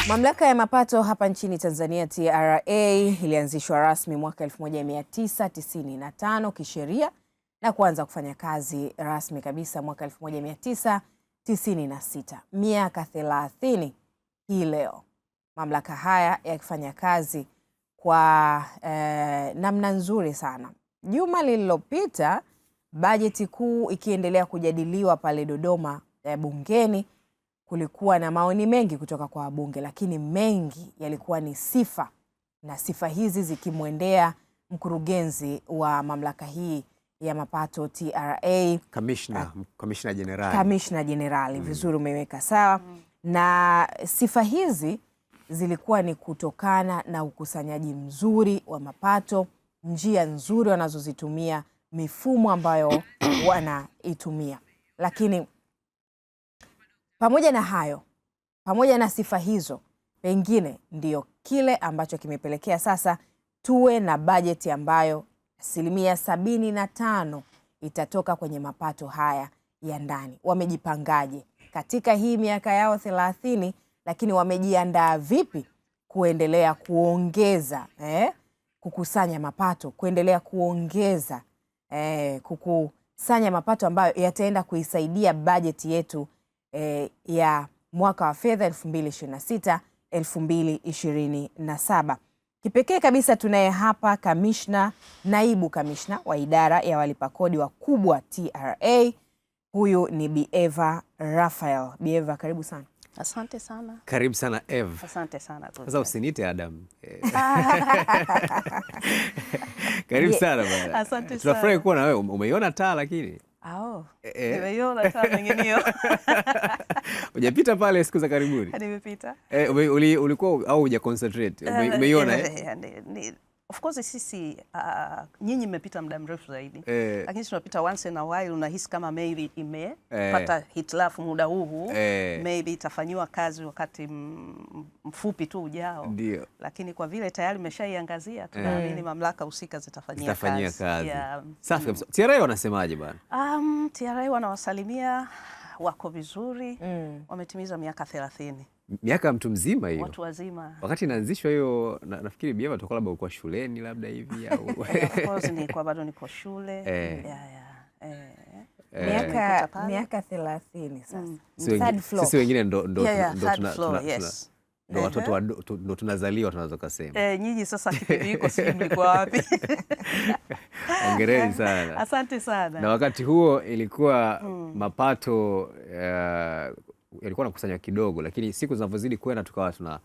Mamlaka ya mapato hapa nchini Tanzania TRA ilianzishwa rasmi mwaka 1995 kisheria na kuanza kufanya kazi rasmi kabisa mwaka 1996. Miaka 30 hii leo. Mamlaka haya yakifanya kazi kwa namna nzuri sana. Juma lililopita bajeti kuu ikiendelea kujadiliwa pale Dodoma bungeni, kulikuwa na maoni mengi kutoka kwa wabunge, lakini mengi yalikuwa ni sifa, na sifa hizi zikimwendea mkurugenzi wa mamlaka hii ya mapato TRA, Kamishna Jenerali. Vizuri, umeweka sawa. Na sifa hizi zilikuwa ni kutokana na ukusanyaji mzuri wa mapato, njia nzuri wanazozitumia, mifumo ambayo wanaitumia. Lakini pamoja na hayo, pamoja na sifa hizo, pengine ndio kile ambacho kimepelekea sasa tuwe na bajeti ambayo 75% itatoka kwenye mapato haya ya ndani. Wamejipangaje katika hii miaka yao 30, lakini wamejiandaa vipi kuendelea kuongeza kukusanya mapato, kuendelea kuongeza kukusanya mapato ambayo yataenda kuisaidia bajeti yetu ya mwaka wa fedha 2026-2027. Kipekee kabisa tunaye hapa naibu kamishna wa idara ya walipa kodi wakubwa TRA. Huyu ni Bi Eva Raphael. Bi Eva, karibu sana. Asante sana. Karibu sana Eva. Asante sana. Sasa usiniite Adam. Karibu sana bwana. Asante sana. Tunafurahi kuwa na wewe. Umeiona taa lakini? Nimeiona taa mengineo. Hujapita pale siku za karibuni? Nimepita. Ulikuwa au huja concentrate? Umeiona Of course sisi nyinyi mmepita muda mrefu zaidi. Lakini tunapita once in a while, unahisi kama maybe imepata hitilafu muda huu. Maybe itafanywa kazi wakati mfupi tu ujao. Ndio. Lakini kwa vile tayari mmeshaiangazia, tunaamini mamlaka husika zitafanyia kazi. Safi kabisa. TRA wanasemaje bwana? TRA wanawasalimia, wako vizuri. Wametimiza miaka 30. Miaka mtu mzima hiyo. Watu wazima. Wakati inaanzishwa hiyo nafikiri Bi Eva tutakuwa labda ulikuwa shuleni labda hivi au of course nilikuwa bado niko shule. Miaka 30 sasa. Sisi wengine ndo watoto ndo tunazaliwa, tunaweza kusema. Nyinyi sasa kipindi hiko sijui mlikuwa wapi. Hongereni sana. Asante sana. Na wakati huo ilikuwa mapato yalikuwa nakusanywa kidogo, lakini siku zinavyozidi kwenda tukawa tuna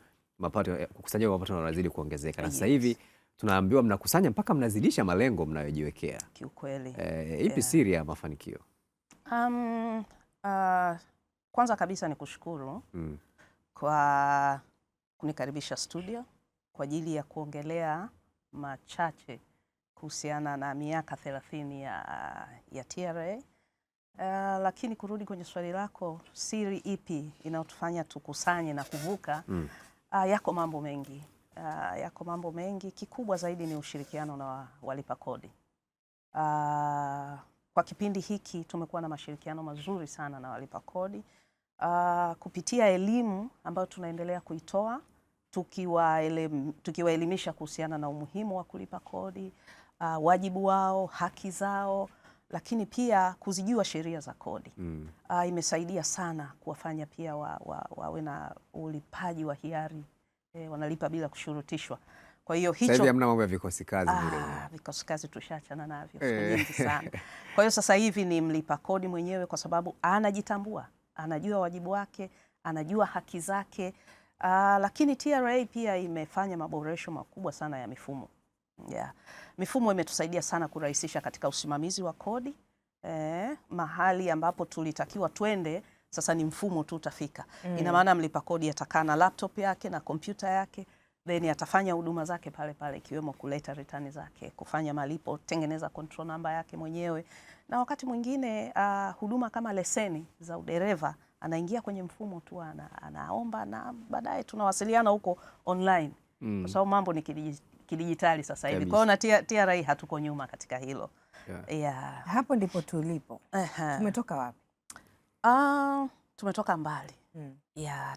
kukusanya mapato yanazidi kuongezeka. Na sasa hivi tunaambiwa mnakusanya mpaka mnazidisha malengo mnayojiwekea. Kiukweli. Ipi siri ya mafanikio? Kwanza kabisa ni kushukuru kwa kunikaribisha studio kwa ajili ya kuongelea machache kuhusiana na miaka 30 ya TRA. Lakini kurudi kwenye swali lako, siri ipi inayotufanya tukusanye na kuvuka? Yako mambo mengi. Kikubwa zaidi ni ushirikiano na walipa kodi. Kwa kipindi hiki tumekuwa na mashirikiano mazuri sana na walipa kodi, kupitia elimu ambayo tunaendelea kuitoa, tukiwaelimisha kuhusiana na umuhimu wa kulipa kodi, wajibu wao, haki zao, lakini pia kuzijua sheria za kodi. Imesaidia sana kuwafanya pia wawe na ulipaji wa hiari, wanalipa bila kushurutishwa. Kwa hiyo hicho sasa hivi hamna mambo ya vikosi kazi vile. Vikosi kazi tushachana navyo siku nyingi sana. Kwa hiyo sasa hivi ni mlipa kodi mwenyewe, kwa sababu anajitambua, anajua wajibu wake, anajua haki zake. Lakini TRA pia imefanya maboresho makubwa sana ya mifumo. Mifumo imetusaidia sana kurahisisha katika usimamizi wa kodi. Mahali ambapo tulitakiwa twende, sasa ni mfumo tu utafika. Ina maana mlipa kodi atakaa na laptop yake na kompyuta yake, then atafanya huduma zake pale pale, ikiwemo kuleta return zake, kufanya malipo, tengeneza control number yake mwenyewe. Na wakati mwingine huduma kama leseni za udereva, anaingia kwenye mfumo tu, anaomba, na baadaye tunawasiliana huko online. Kwa sababu mambo ni kidijitali sasa hivi. Kwa hiyo na TRA hatuko nyuma katika hilo. Hapo ndipo tulipo. Tumetoka wapi? Tumetoka mbali.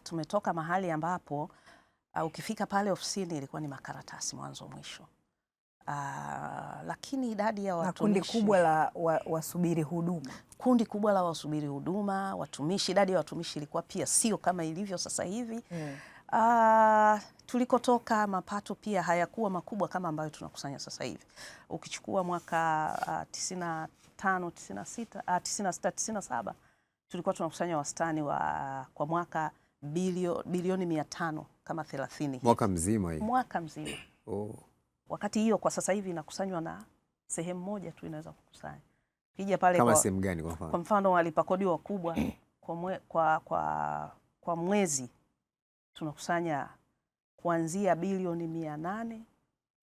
Tumetoka mahali ambapo ukifika pale ofisini ilikuwa ni makaratasi mwanzo mwisho. Lakini idadi ya watumishi, kundi kubwa la wasubiri huduma, kundi kubwa la wasubiri huduma, watumishi, idadi ya watumishi ilikuwa pia sio kama ilivyo sasa hivi. Tulikotoka mapato pia hayakuwa makubwa kama ambayo tunakusanya sasa hivi. Ukichukua mwaka 95, 96, 96, 97 tulikuwa tunakusanya wastani kwa mwaka bilioni 500 kama 30 mwaka mzima hivi. Mwaka mzima. Wakati hiyo kwa sasa hivi inakusanywa na sehemu moja tu inaweza kukusanya. Kija pale kama sehemu gani kwa mfano? Kwa mfano walipa kodi wakubwa kwa mwezi tunakusanya kuanzia bilioni 800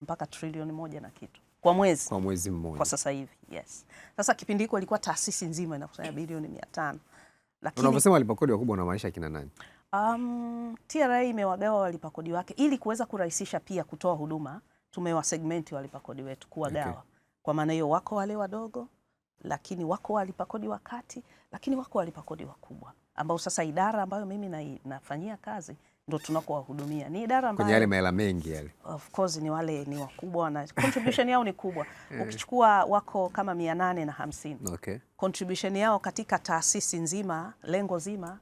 mpaka trilioni 1 na kitu kwa mwezi. Kwa mwezi mmoja. Kwa sasa hivi, yes. Sasa kipindi hiko ilikuwa taasisi nzima inakusanya bilioni 500. Lakini unaposema walipa kodi wakubwa unamaanisha kina nani? TRA imewagawa walipa kodi wake ili kuweza kurahisisha pia kutoa huduma. Tumewasegmenti walipa kodi wetu kuwagawa. Kwa maana hiyo wako wale wadogo, lakini wako walipa kodi wa kati, lakini wako walipa kodi wakubwa ambao sasa idara ambayo mimi nafanyia kazi ndo tunakowahudumia. Ni idara ambayo kwenye yale maela mengi yale. Of course ni wakubwa na contribution yao ni kubwa. Ukichukua wako kama 850. Contribution yao katika taasisi nzima, lengo zima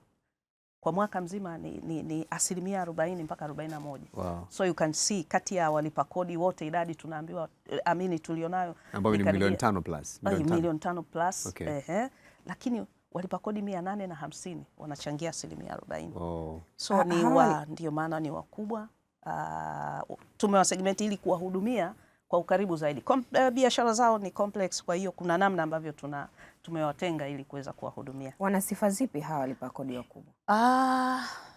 kwa mwaka mzima ni 40% mpaka 41. Wow. So you can see kati ya walipa kodi wote idadi tunaambiwa tulionayo ambayo ni milioni 5 plus. Milioni 5 plus. Lakini walipa kodi 850 wanachangia 40%. So ndio maana ni wakubwa. Tumewasegmenti ili kuwahudumia kwa ukaribu zaidi. Biashara zao ni complex, kwa hiyo kuna namna ambavyo tumewatenga ili kuweza kuwahudumia. Wana sifa zipi hawa walipa kodi wakubwa?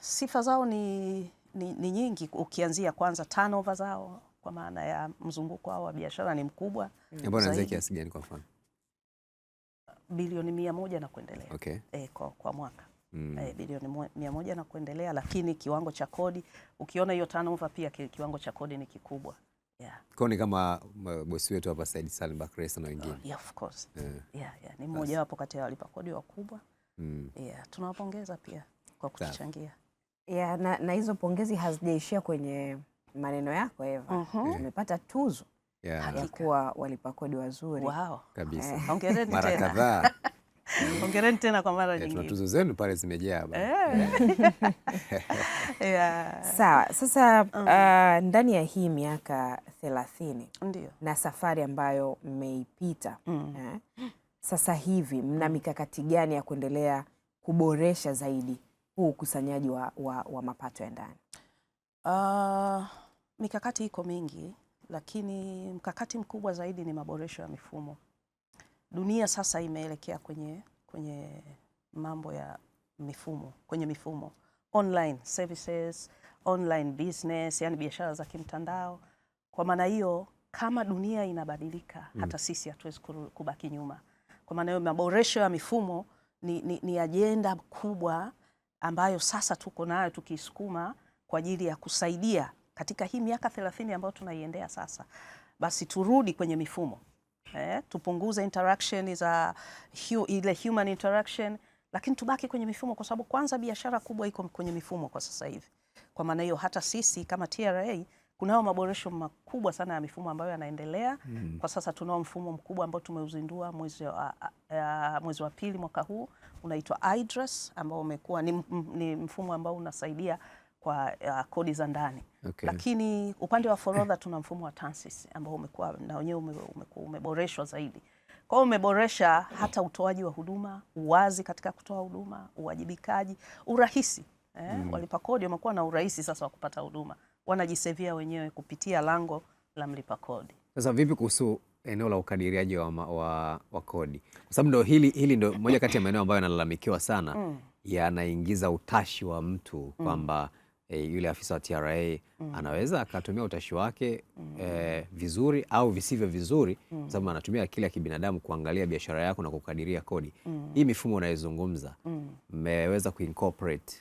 Sifa zao ni nyingi, ukianzia kwanza turnover zao kwa maana ya mzunguko wao wa biashara ni mkubwa. Unaanzia kiasi gani kwa mfano? Bilioni 100 na kuendelea. Kwa mwaka. Bilioni 100 na kuendelea, lakini kiwango cha kodi ukiona hiyo turnover pia kiwango cha kodi ni kikubwa. Kwa ni kama bosi wetu hapa Said Salim Bakresa na wengine. Of course. Ni mmoja wapo kati ya walipa kodi wakubwa. Tunawapongeza pia kwa kutuchangia. Na hizo pongezi hazijaishia kwenye maneno yako Eva. Tumepata tuzo ya kuwa walipa kodi wazuri. Wow. Kabisa. Hongereni mara tena. kadhaa. Hongereni tena kwa mara nyingine. Tuna tuzo zenu pale zimejaa. Sawa, sasa ndani ya hii miaka 30 ndio na safari ambayo mmeipita, sasa hivi mna mikakati gani ya kuendelea kuboresha zaidi huu ukusanyaji wa mapato ya ndani? Mikakati iko mingi, lakini mkakati mkubwa zaidi ni maboresho ya mifumo. Dunia sasa imeelekea kwenye mambo ya mifumo, kwenye mifumo online services, online business, yani biashara za kimtandao. Kwa maana hiyo kama dunia inabadilika, hata sisi hatuwezi kubaki nyuma. Kwa maana hiyo maboresho ya mifumo ni ajenda kubwa ambayo sasa tuko nayo tukisukuma kwa ajili ya kusaidia katika hii miaka 30 ambayo tunaiendea sasa. Basi turudi kwenye mifumo. Tupunguze interaction za ile human interaction, lakini tubaki kwenye mifumo kwa sababu kwanza biashara kubwa iko kwenye mifumo kwa sasa hivi. Kwa maana hiyo hata sisi kama TRA kunao maboresho makubwa sana ya mifumo ambayo yanaendelea. Kwa sasa tunao mfumo mkubwa ambao tumeuzindua mwezi wa pili mwaka huu, unaitwa iDRESS, ambao umekuwa ni mfumo ambao unasaidia kwa kodi za ndani. Lakini upande wa forodha tuna mfumo wa TANSIS ambao umekuwa na wenyewe umeboreshwa zaidi. Kwa hiyo umeboresha hata utoaji wa huduma, uwazi katika kutoa huduma, uwajibikaji, urahisi. Walipa kodi wamekuwa na urahisi sasa wa kupata huduma. Wanajisevia wenyewe kupitia lango la mlipa kodi. Sasa vipi kuhusu eneo la ukadiriaji wa kodi? Kwa sababu hili ndio moja kati ya maeneo ambayo yanalalamikiwa sana, yanaingiza utashi wa mtu kwamba yule afisa wa TRA anaweza akatumia utashi wake vizuri au visivyo vizuri, kwa sababu anatumia akili ya kibinadamu kuangalia biashara yako na kukadiria kodi. Hii mifumo unayozungumza, mmeweza kuincorporate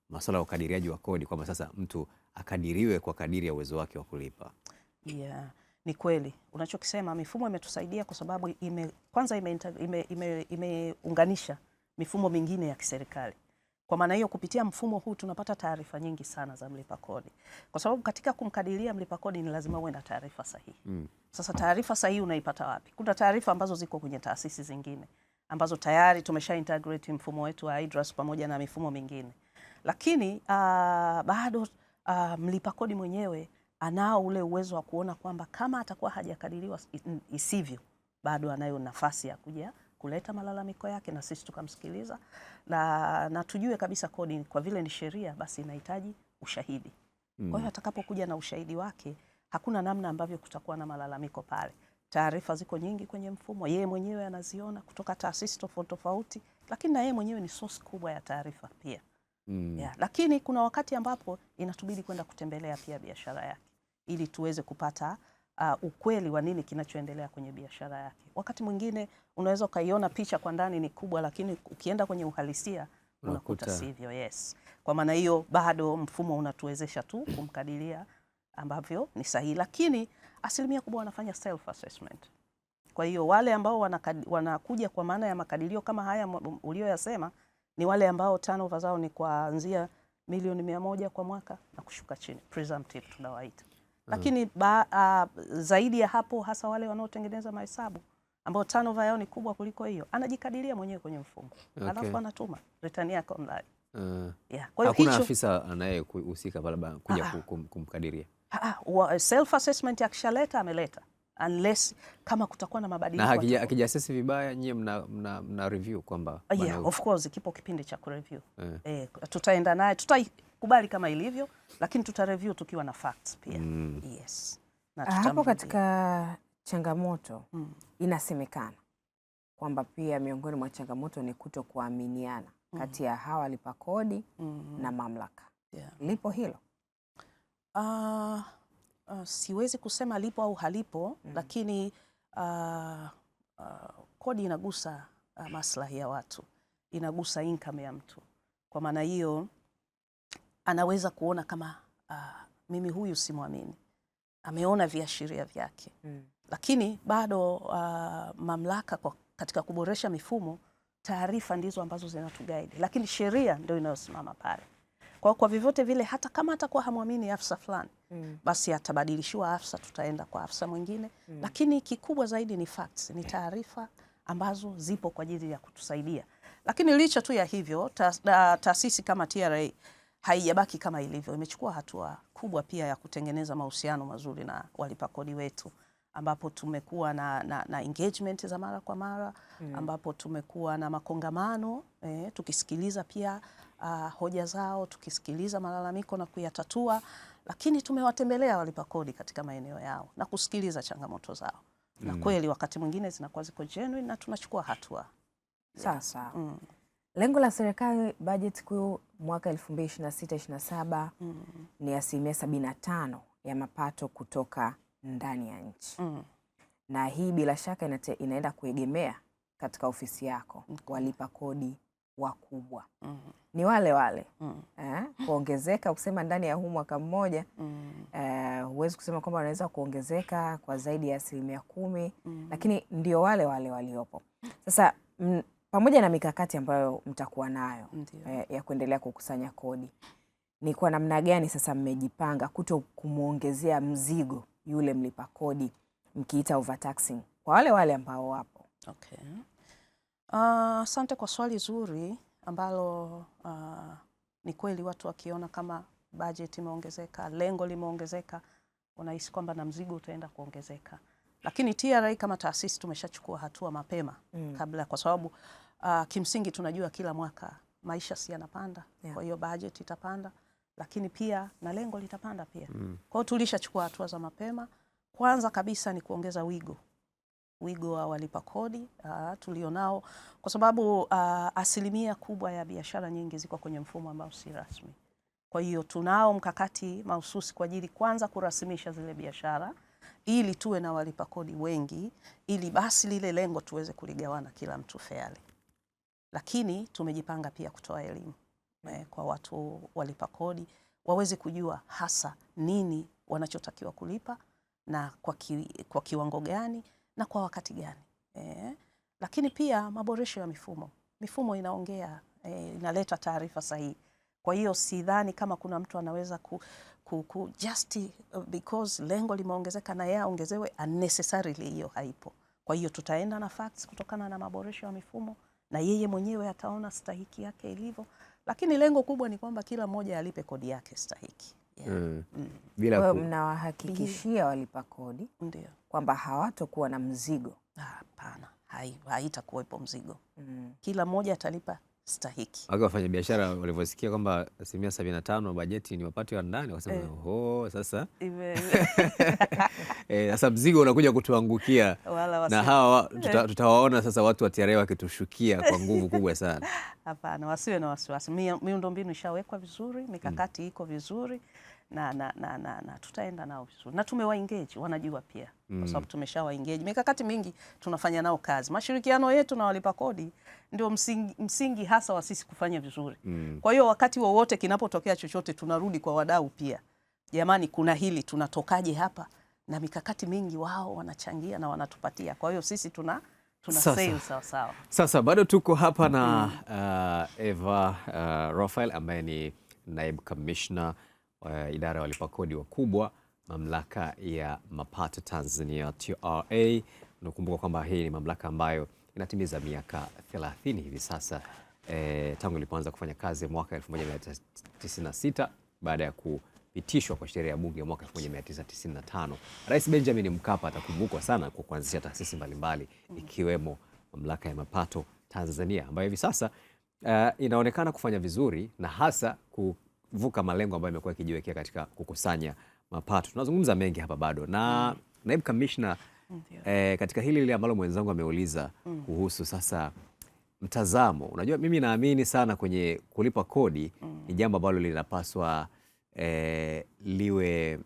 masuala ya ukadiriaji wa kodi kwamba sasa mtu akadiriwe kwa kadiri ya uwezo wake wa kulipa? Ni kweli unachokisema. Mifumo imetusaidia kwa sababu kwanza imeunganisha mifumo mingine ya kiserikali. Kwa maana hiyo kupitia mfumo huu tunapata taarifa nyingi sana za mlipa kodi, kwa sababu katika kumkadiria mlipa kodi ni lazima uwe na taarifa sahihi. Sasa taarifa sahihi unaipata wapi? Kuna taarifa ambazo ziko kwenye taasisi zingine ambazo tayari tumesha integrate mfumo wetu wa IDRAS pamoja na mifumo mingine, lakini bado mlipa kodi mwenyewe anao ule uwezo wa kuona kwamba kama atakuwa hajakadiriwa bado anayo nafasi ya kuja kuleta malalamiko yake na sisi tukamsikiliza, na tujue kabisa kodi kwa vile ni sheria basi inahitaji ushahidi. Kwa hiyo atakapokuja na ushahidi wake, hakuna namna ambavyo kutakuwa na malalamiko pale. Taarifa ziko nyingi kwenye mfumo, yeye mwenyewe anaziona kutoka taasisi tofauti tofauti, lakini na yeye mwenyewe ni source kubwa ya taarifa pia. Lakini kuna wakati ambapo inatubidi kwenda kutembelea pia biashara yake ili tuweze kupata ukweli wa nini kinachoendelea kwenye biashara yake. Wakati mwingine unaweza ukaiona picha kwa ndani ni kubwa, lakini ukienda kwenye uhalisia unakuta sivyo. Yes. Kwa maana hiyo bado mfumo unatuwezesha tu kumkadiria ambavyo ni sahihi, lakini asilimia kubwa wanafanya self assessment. Kwa hiyo wale ambao wanakuja kwa maana ya makadirio kama haya ulioyasema ni wale ambao turnover zao ni kuanzia milioni 100 kwa mwaka na kushuka chini, presumptive tunawaita. Lakini zaidi ya hapo, hasa wale wanaotengeneza mahesabu ambao turnover yao ni kubwa kuliko hiyo, anajikadiria mwenyewe kwenye mfumo. Alafu anatuma return yake online. Kwa hiyo hakuna afisa anayehusika pale kuja kumkadiria. Self assessment akishaleta ameleta, unless kama kutakuwa na mabadiliko. Na akijasesi vibaya nyie mna review kwamba of course kipo kipindi cha kureview. Tutaenda naye, tutaikubali kama ilivyo, lakini tutareview tukiwa na facts pia. Yes. Na hapo katika changamoto inasemekana kwamba pia miongoni mwa changamoto ni kutokuaminiana kati ya hawa walipa kodi na mamlaka. Lipo hilo? Siwezi kusema lipo au halipo, lakini kodi inagusa maslahi ya watu, inagusa income ya mtu. Kwa maana hiyo anaweza kuona kama mimi huyu simwamini, ameona viashiria vyake. Lakini bado mamlaka katika kuboresha mifumo, taarifa ndizo ambazo zinatuguide, lakini sheria ndio inayosimama pale. Kwa vyovyote vile, hata kama atakuwa hamwamini afisa fulani, basi atabadilishiwa afisa, tutaenda kwa afisa mwingine. Lakini kikubwa zaidi ni facts, ni taarifa ambazo zipo kwa ajili ya kutusaidia. Lakini licha tu ya hivyo, taasisi kama TRA haijabaki kama ilivyo, imechukua hatua kubwa pia ya kutengeneza mahusiano mazuri na walipa kodi wetu, ambapo tumekuwa na engagement za mara kwa mara, ambapo tumekuwa na makongamano, tukisikiliza pia hoja zao, tukisikiliza malalamiko na kuyatatua, lakini tumewatembelea walipa kodi katika maeneo yao na kusikiliza changamoto zao. Na kweli wakati mwingine zinakuwa ziko genuine na tunachukua hatua. Sasa lengo la serikali budget kuu mwaka 2026-27 ni 75% ya mapato kutoka ndani ya nchi. Na hii bila shaka inaenda kuegemea katika ofisi yako. Walipa kodi wakubwa ni wale wale. Kuongezeka kusema ndani ya huu mwaka mmoja, huwezi kusema kwamba wanaweza kuongezeka kwa zaidi ya 10%, lakini ndio wale wale waliopo. Sasa pamoja na mikakati ambayo mtakuwa nayo ya kuendelea kukusanya kodi, ni kwa namna gani sasa mmejipanga kuto kumuongezea mzigo yule mlipa kodi, mkiita overtaxing, kwa wale wale ambao wapo? Asante kwa swali zuri ambalo ni kweli watu wakiona kama budget imeongezeka, lengo limeongezeka, wanahisi kwamba na mzigo utaenda kuongezeka. Lakini TRA kama taasisi tumeshachukua hatua mapema kabla, kwa sababu kimsingi tunajua kila mwaka maisha si yanapanda. Kwa hiyo budget itapanda, lakini pia na lengo litapanda pia. Kwa hiyo tulishachukua hatua za mapema. Kwanza kabisa ni kuongeza wigo wa walipa kodi tulionao, kwa sababu asilimia kubwa ya biashara nyingi ziko kwenye mfumo ambao si rasmi. Kwa hiyo tunao mkakati mahususi kwa ajili kwanza kurasimisha zile biashara ili tuwe na walipa kodi wengi, ili basi lile lengo tuweze kuligawana kila mtu fairly. Lakini tumejipanga pia kutoa elimu kwa watu walipa kodi waweze kujua hasa nini wanachotakiwa kulipa na kwa kiwango gani na kwa wakati gani. Lakini pia maboresho ya mifumo inaongea inaleta taarifa sahihi. Kwa hiyo sidhani kama kuna mtu anaweza just because lengo limeongezeka na yeye aongezewe unnecessarily, hiyo haipo. Kwa hiyo tutaenda na facts kutokana na maboresho ya mifumo, na yeye mwenyewe ataona stahiki yake ilivyo, lakini lengo kubwa ni kwamba kila mmoja alipe kodi yake stahiki. Bila mnawahakikishia walipa kodi ndio kwamba hawatokuwa na mzigo? Hapana, haitakuwepo mzigo. Kila mmoja atalipa stahiki. Wafanya biashara walivyosikia kwamba 75% bajeti ni mapato ya ndani, wakasema sasa sasa mzigo unakuja kutuangukia na hawa tutawaona sasa watu wa TRA wakitushukia kwa nguvu kubwa sana. Hapana, wasiwe na wasiwasi. Miundombinu ishawekwa vizuri, mikakati iko vizuri na tutaenda nao vizuri, na tumewaengage, wanajua pia kwa sababu tumeshawaengage. Mikakati mingi tunafanya nao kazi. Mashirikiano yetu na walipa kodi ndio msingi hasa wa sisi kufanya vizuri. Kwa hiyo wakati wowote kinapotokea chochote tunarudi kwa wadau pia, jamani, kuna hili, tunatokaje hapa, na mikakati mingi wao wanachangia na wanatupatia. Kwa hiyo sisi tuna sail sawa. Sasa bado tuko hapa na Eva Raphael ambaye ni naibu commissioner idara ya walipa kodi wakubwa, mamlaka ya mapato Tanzania TRA. Unakumbuka kwamba hii ni mamlaka ambayo inatimiza miaka 30 hivi sasa tangu ilipoanza kufanya kazi mwaka 1996 baada ya kupitishwa kwa sheria ya bunge mwaka 1995. Rais Benjamin Mkapa atakumbukwa sana kwa kuanzisha taasisi mbalimbali ikiwemo mamlaka ya mapato Tanzania ambayo hivi sasa inaonekana kufanya vizuri na hasa kuvuka malengo ambayo imekuwa ikijiwekea katika kukusanya mapato. Tunazungumza mengi hapa bado na naibu commissioner katika hili ambalo mwenzangu ameuliza kuhusu sasa mtazamo. Unajua, mimi naamini sana kwenye kulipa kodi ni jambo ambalo linapaswa liwe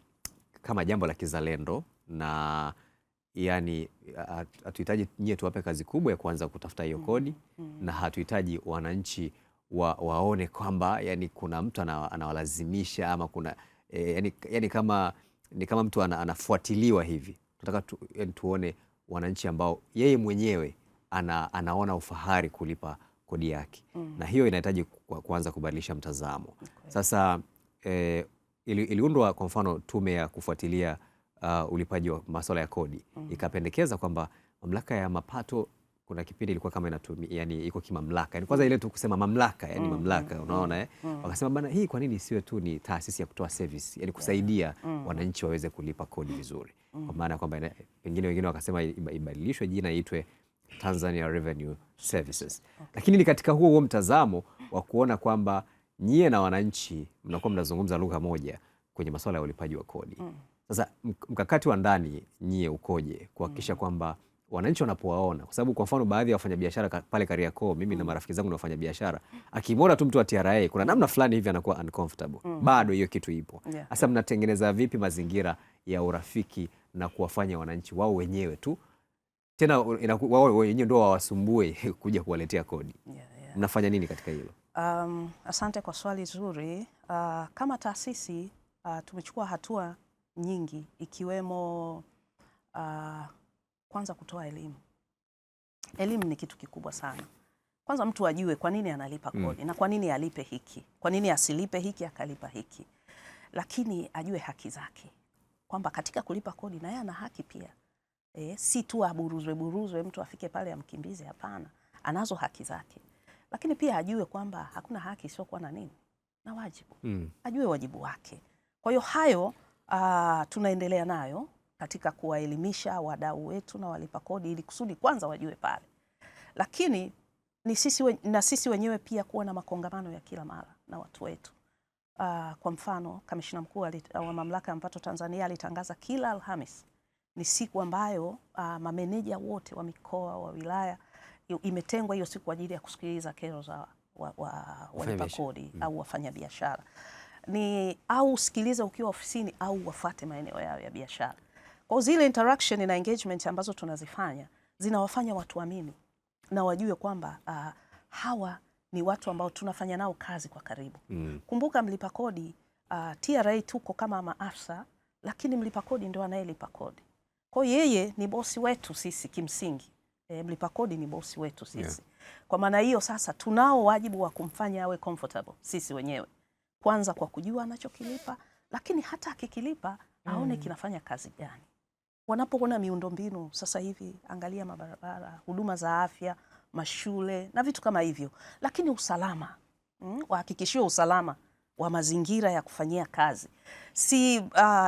kama jambo la kizalendo, na yani hatuhitaji nyie tuwape kazi kubwa ya kuanza kutafuta hiyo kodi na hatuhitaji wananchi waone kwamba yani kuna mtu anawalazimisha ama kuna yani kama ni kama mtu anafuatiliwa hivi. Tunataka tuone wananchi ambao yeye mwenyewe anaona ufahari kulipa kodi yake. Na hiyo inahitaji kuanza kubadilisha mtazamo. Sasa iliundwa kwa mfano tume ya kufuatilia ulipaji wa masuala ya kodi, ikapendekeza kwamba mamlaka ya mapato kuna kipindi ilikuwa kama inatumia yani iko kimamlaka. Yani kwanza ile tu kusema mamlaka yani mamlaka unaona wakasema bana, hii kwa nini isiwe tu ni taasisi ya kutoa service, yani kusaidia wananchi waweze kulipa kodi vizuri. Kwa maana kwamba pengine wengine wakasema ibadilishwe jina iitwe Tanzania Revenue Services. Lakini ni katika huo mtazamo wa kuona kwamba nyie na wananchi mnakuwa mnazungumza lugha moja kwenye masuala ya ulipaji wa kodi. Sasa mkakati wa ndani nyie ukoje kuhakikisha kwamba wananchi wanapowaona, kwa sababu kwa mfano baadhi ya wafanyabiashara pale Kariakoo, mimi na marafiki zangu na wafanyabiashara, akimwona tu mtu wa TRA kuna namna fulani hivi anakuwa uncomfortable. Bado hiyo kitu ipo. Sasa mnatengeneza vipi mazingira ya urafiki na kuwafanya wananchi wao wenyewe tu tena wao wenyewe ndio wawasumbue kuja kuwaletea kodi? Mnafanya nini katika hilo? Asante kwa swali zuri. Kama taasisi tumechukua hatua nyingi ikiwemo kwanza kutoa elimu. Elimu ni kitu kikubwa sana. Kwanza mtu ajue kwa nini analipa kodi na kwa nini alipe hiki, kwa nini asilipe hiki akalipa hiki, lakini ajue haki zake, kwamba katika kulipa kodi na yeye ana haki pia. Si tu aburuzwe mtu afike pale amkimbize, hapana, anazo haki zake. Lakini pia ajue kwamba hakuna haki isiyokuwa na nini, na wajibu. Ajue wajibu wake. Kwa hiyo hayo tunaendelea nayo katika kuwaelimisha wadau wetu na walipa kodi ili kusudi kwanza wajue pale. Lakini ni sisi wenyewe pia kuwa na makongamano ya kila mara na watu wetu. Kwa mfano, kamishna mkuu wa mamlaka ya mapato Tanzania alitangaza kila Alhamis ni siku ambayo mameneja wote wa mikoa, wa wilaya, imetengwa hiyo siku kwa ajili ya kusikiliza kero za walipa kodi au wafanya biashara. Au usikilize ukiwa ofisini au wafate maeneo yao ya biashara. Kwa zile interaction na engagement ambazo tunazifanya zinawafanya watu waamini na wajue kwamba hawa ni watu ambao tunafanya nao kazi kwa karibu. Kumbuka mlipa kodi, TRA tuko kama maafisa, lakini mlipa kodi ndio anayelipa kodi. Kwa yeye ni bosi wetu sisi kimsingi, Mlipa kodi ni bosi wetu sisi. Kwa maana hiyo sasa tunao wajibu wa kumfanya awe comfortable sisi wenyewe. Kwanza kwa kujua anachokilipa, lakini hata akikilipa aone kinafanya kazi gani. Wanapoona miundombinu sasa hivi, angalia mabarabara, huduma za afya, mashule na vitu kama hivyo. Lakini usalama, wahakikishiwe usalama wa mazingira ya kufanyia kazi. Si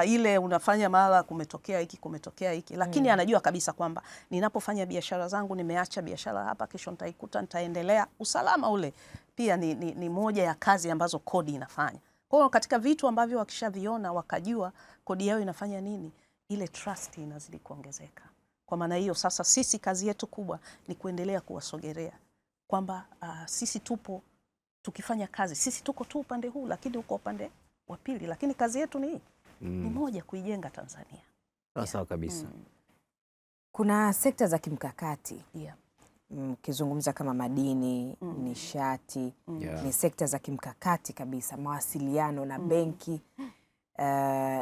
ile unafanya mara kumetokea hiki, lakini anajua kabisa kwamba ninapofanya biashara zangu, nimeacha biashara hapa, kesho nitaikuta, nitaendelea. Usalama ule pia ni moja ya kazi ambazo kodi inafanya. Kwa hiyo katika vitu ambavyo wakishaviona, wakajua kodi yao inafanya nini, ile trust inazidi kuongezeka. Kwa maana hiyo sasa sisi kazi yetu kubwa ni kuendelea kuwasogelea kwamba sisi tupo tukifanya kazi, sisi tuko tu upande huu, lakini uko upande wa pili, lakini kazi yetu ni ni moja, kuijenga Tanzania. Sawa kabisa. Kuna sekta za kimkakati kizungumza kama madini, nishati, ni sekta za kimkakati kabisa, mawasiliano na benki,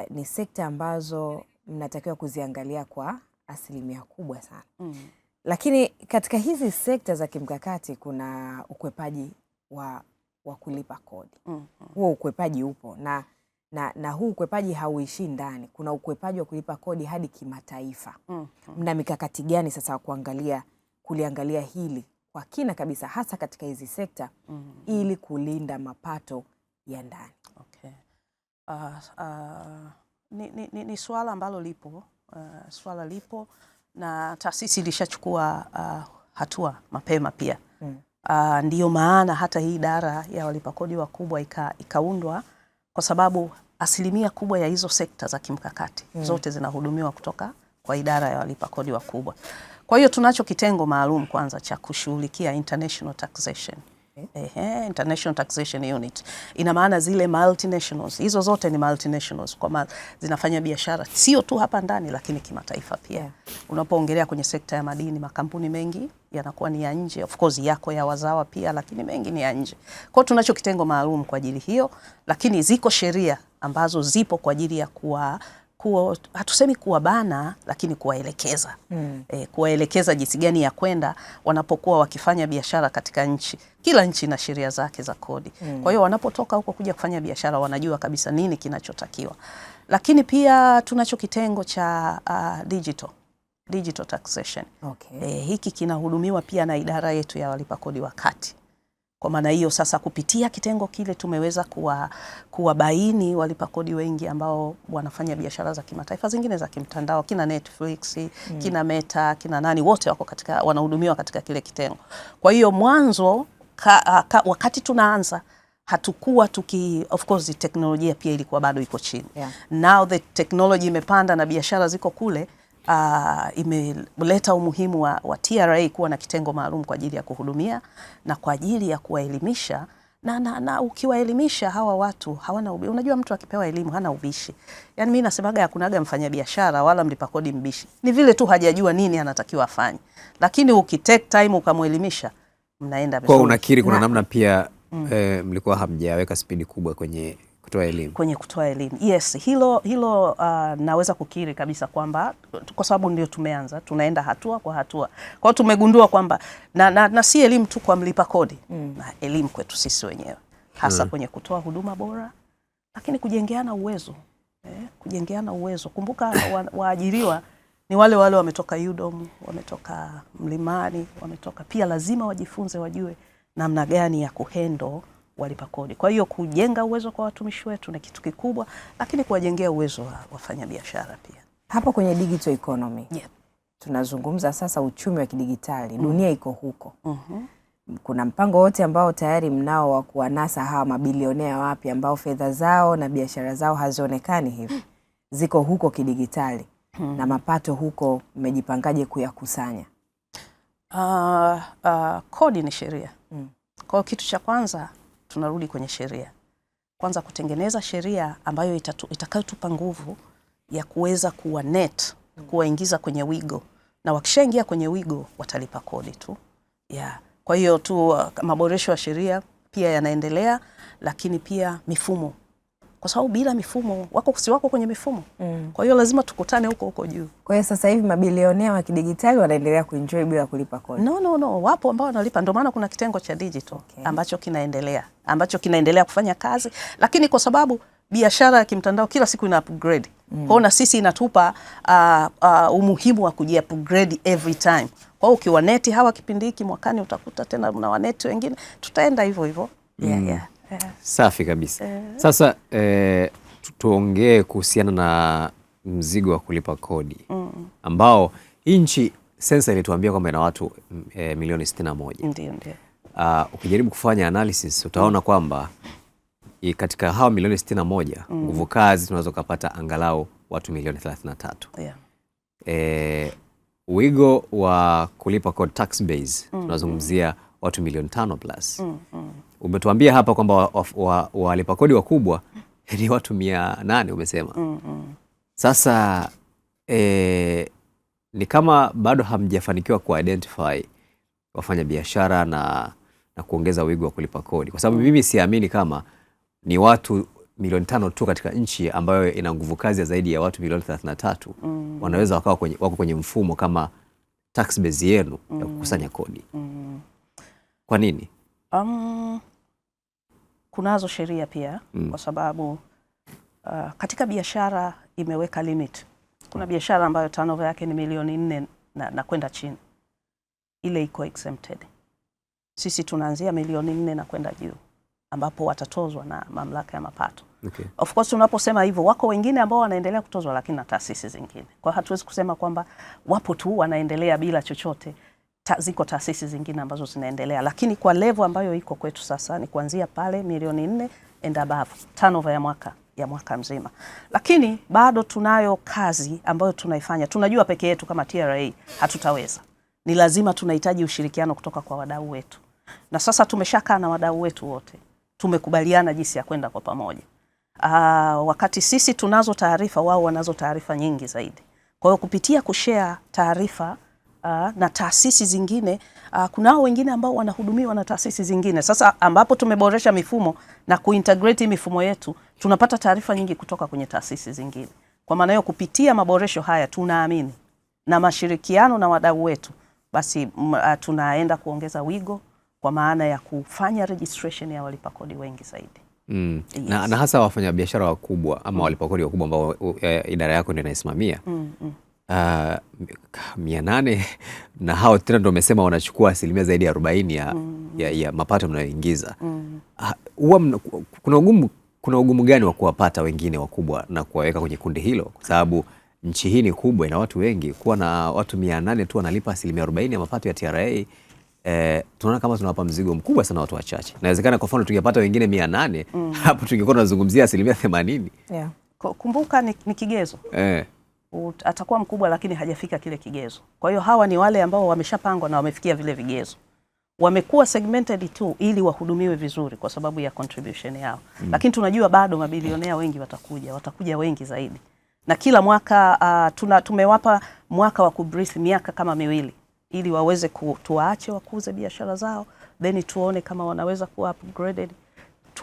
ni sekta ambazo mnatakiwa kuziangalia kwa asilimia kubwa sana. Lakini katika hizi sekta za kimkakati kuna ukwepaji wa kulipa kodi. Huo ukwepaji upo na huu ukwepaji hauishi ndani. Kuna ukwepaji wa kulipa kodi hadi kimataifa. Mna mikakati gani sasa wa kuliangalia hili kwa kina kabisa, hasa katika hizi sekta ili kulinda mapato ya ndani? Okay. Ni swala ambalo lipo, swala lipo na taasisi ilishachukua hatua mapema pia. Ndiyo maana hata hii idara ya walipa kodi wakubwa ikaundwa, kwa sababu asilimia kubwa ya hizo sekta za kimkakati zote zinahudumiwa kutoka kwa idara ya walipa kodi wakubwa. Kwa hiyo tunacho kitengo maalum kwanza cha kushughulikia international taxation. International Taxation Unit. Ina maana zile multinationals, hizo zote ni multinationals, kwa zinafanya biashara sio tu hapa ndani lakini kimataifa pia. Unapoongelea kwenye sekta ya madini, makampuni mengi yanakuwa ni ya nje, of course yako ya wazawa pia, lakini mengi ni ya nje. Kwa hiyo tunacho kitengo maalum kwa ajili hiyo, lakini ziko sheria ambazo zipo kwa ajili ya hatusemi kuwabana, lakini kuwaelekeza. Kuwaelekeza jinsi gani ya kwenda wanapokuwa wakifanya biashara katika nchi. Kila nchi ina sheria zake za kodi. Kwa hiyo wanapotoka huko kuja kufanya biashara wanajua kabisa nini kinachotakiwa. Lakini pia tunacho kitengo cha digital taxation. Hiki kinahudumiwa pia na idara yetu ya walipa kodi wa kati. Kwa maana hiyo sasa kupitia kitengo kile tumeweza kuwabaini walipa kodi wengi ambao wanafanya biashara za kimataifa, zingine za kimtandao, kina Netflix, kina Meta, kina nani, wote wako wanahudumiwa katika kile kitengo. Kwa hiyo mwanzo wakati tunaanza hatukuwa of course teknolojia pia ilikuwa bado iko chini. Now the technology imepanda na biashara ziko kule. Imeleta umuhimu wa TRA kuwa na kitengo maalum kwa ajili ya kuhudumia na kwa ajili ya kuwaelimisha na ukiwaelimisha hawa watu hawana unajua mtu akipewa elimu hana ubishi. Yaani mimi nasemaga hakunaga mfanya biashara wala mlipa kodi mbishi. Ni vile tu hajajua nini anatakiwa afanye. Lakini ukitake time ukamuelimisha mnaenda vizuri. Kwa unakiri kuna namna pia mlikuwa hamjaweka spidi kubwa kwenye kutoa elimu. Kwenye kutoa elimu. Yes, hilo naweza kukiri kabisa kwamba kwa sababu ndio tumeanza, tunaenda hatua kwa hatua. Kwa hiyo tumegundua kwamba na si elimu tu kwa mlipa kodi, na elimu kwetu sisi wenyewe. Hasa kwenye kutoa huduma bora, lakini kujengeana uwezo. Kujengeana uwezo. Kumbuka waajiriwa ni wale wametoka UDOM, wametoka Mlimani, wametoka pia, lazima wajifunze, wajue namna gani ya kuhandle walipa kodi. Kwa hiyo kujenga uwezo kwa watumishi wetu ni kitu kikubwa, lakini kuwajengea uwezo wa wafanya biashara pia. Hapo kwenye digital economy. Tunazungumza sasa uchumi wa kidigitali. Dunia iko huko. Kuna mpango wote ambao tayari mnao wa kuwanasa hawa mabilionea wapi ambao fedha zao na biashara zao hazionekani hivi. Ziko huko kidigitali. Na mapato huko mmejipangaje kuyakusanya? Kodi ni sheria. Kwa kitu cha kwanza tunarudi kwenye sheria. Kwanza kutengeneza sheria ambayo itakayotupa nguvu ya kuweza kuwa net, kuwaingiza kwenye wigo. Na wakishaingia kwenye wigo watalipa kodi tu. Kwa hiyo tu maboresho ya sheria pia yanaendelea, lakini pia mifumo. kwa sababu bila mifumo wako kwenye mifumo. Kwa hiyo lazima tukutane huko juu. Kwa hiyo sasa hivi mabilionea wa kidigitali wanaendelea kuenjoy bila kulipa kodi? No, wapo ambao wanalipa, ndio maana kuna kitengo cha digital ambacho kinaendelea kufanya kazi, lakini kwa sababu biashara ya kimtandao kila siku ina upgrade. Kwa hiyo na sisi inatupa umuhimu wa kuji-upgrade every time. Kwa hiyo ukiwaneti hawa kipindi hiki, mwakani utakuta tena una waneti wengine, tutaenda hivyo hivyo. Yeah. Safi kabisa. Sasa tuongee kuhusiana na mzigo wa kulipa kodi ambao nchi sensa ilituambia kwamba ina watu milioni 61. Ndio. Ukijaribu kufanya analysis utaona kwamba katika hao milioni 61 nguvu kazi tunaweza kupata angalau watu milioni 33. Wigo wa kulipa code tax base tunazungumzia watu milioni 5 plus. Umetuambia hapa kwamba walipa kodi wakubwa ni watu 800 umesema. Sasa ni kama bado hamjafanikiwa ku-identify wafanya biashara na kuongeza wigo wa kulipa kodi, kwa sababu mimi siamini kama ni watu milioni 5 tu katika nchi ambayo ina nguvu kazi ya zaidi ya watu milioni 33 wanaweza wako kwenye mfumo kama tax base yenu ya kukusanya kodi. Kwa nini? Kunazo sheria pia kwa sababu katika biashara imeweka limit. Kuna biashara ambayo turnover yake ni milioni 4 na kwenda chini, ile iko exempted. Sisi tunaanzia milioni 4 na kwenda juu, ambapo watatozwa na mamlaka ya mapato. Of course tunaposema hivyo, wako wengine ambao wanaendelea kutozwa, lakini na taasisi zingine. Kwa hatuwezi kusema kwamba wapo tu wanaendelea bila chochote. Ziko taasisi zingine ambazo zinaendelea, lakini kwa level ambayo iko kwetu sasa ni kuanzia pale milioni 4 and above turnover ya mwaka mzima. Lakini bado tunayo kazi ambayo tunaifanya. Tunajua peke yetu kama TRA hatutaweza. Ni lazima tunahitaji ushirikiano kutoka kwa wadau wetu. Na sasa tumeshakaa na wadau wetu wote. Tumekubaliana jinsi ya kwenda kwa pamoja. Wakati sisi tunazo taarifa, wao wanazo taarifa nyingi zaidi. Kwa hiyo kupitia kushare taarifa na taasisi zingine, kunao wengine ambao wanahudumiwa na taasisi zingine. Sasa ambapo tumeboresha mifumo na kuintegrate mifumo yetu, tunapata taarifa nyingi kutoka kwenye taasisi zingine. Kwa maana hiyo kupitia maboresho haya tunaamini na mashirikiano na wadau wetu, basi tunaenda kuongeza wigo kwa maana ya kufanya registration ya walipa kodi wengi zaidi. Yes. Na hasa wafanya biashara wakubwa ama walipa kodi wakubwa ambao idara yako ndio inaisimamia. 800 na hao tena ndio wamesema wanachukua asilimia zaidi ya 40 ya mapato mnayoingiza. Kuna ugumu gani wa kuwapata wengine wakubwa na kuwaweka kwenye kundi hilo? Kwa sababu nchi hii ni kubwa, ina watu wengi. Kuwa na watu 800 tu wanalipa asilimia 40 ya mapato ya TRA, tunaona kama tunawapa mzigo mkubwa sana watu wachache. Inawezekana kwa mfano tungepata wengine 800 hapo tungekuwa tunazungumzia asilimia 80. Kumbuka ni kigezo. Atakuwa mkubwa lakini hajafika kile kigezo. Kwa hiyo hawa ni wale ambao wameshapangwa na wamefikia vile vigezo. Wamekuwa segmented tu ili wahudumiwe vizuri kwa sababu ya contribution yao. Lakini tunajua bado mabilionea wengi watakuja wengi zaidi. Na kila mwaka tumewapa mwaka wa kubreathe miaka kama 2 ili waweze tuwaache wakuze biashara zao, then tuone kama wanaweza kuwa upgraded,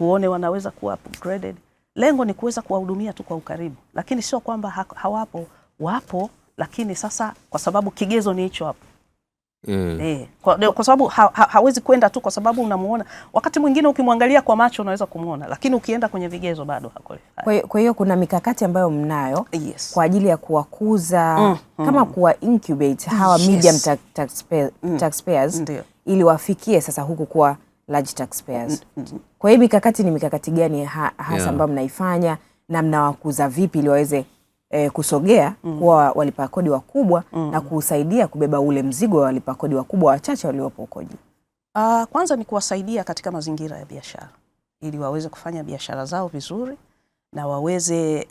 wanaweza kuwa upgraded. Lengo ni kuweza kuwahudumia tu kwa ukaribu, lakini sio kwamba wapo, lakini sasa kwa sababu kigezo ni hicho hapo. Kwa sababu hawezi kwenda tu kwa sababu unamuona. Wakati mwingine ukimwangalia kwa macho unaweza kumuona, lakini ukienda kwenye vigezo bado haqualify. Kwa hiyo kuna mikakati ambayo mnayo kwa ajili ya kuwakuza kama kuwa incubate hawa medium taxpayers ili wafikie sasa huku kuwa large taxpayers. Kwa hiyo mikakati ni mikakati gani hasa ambayo mnaifanya na mnawakuza vipi ili waweze kusogea kuwa walipa kodi wakubwa na kusaidia kubeba ule mzigo wa walipa kodi wakubwa wachache waliopo huko juu? Kwanza ni kuwasaidia katika mazingira ya biashara ili waweze kufanya biashara zao vizuri na waweze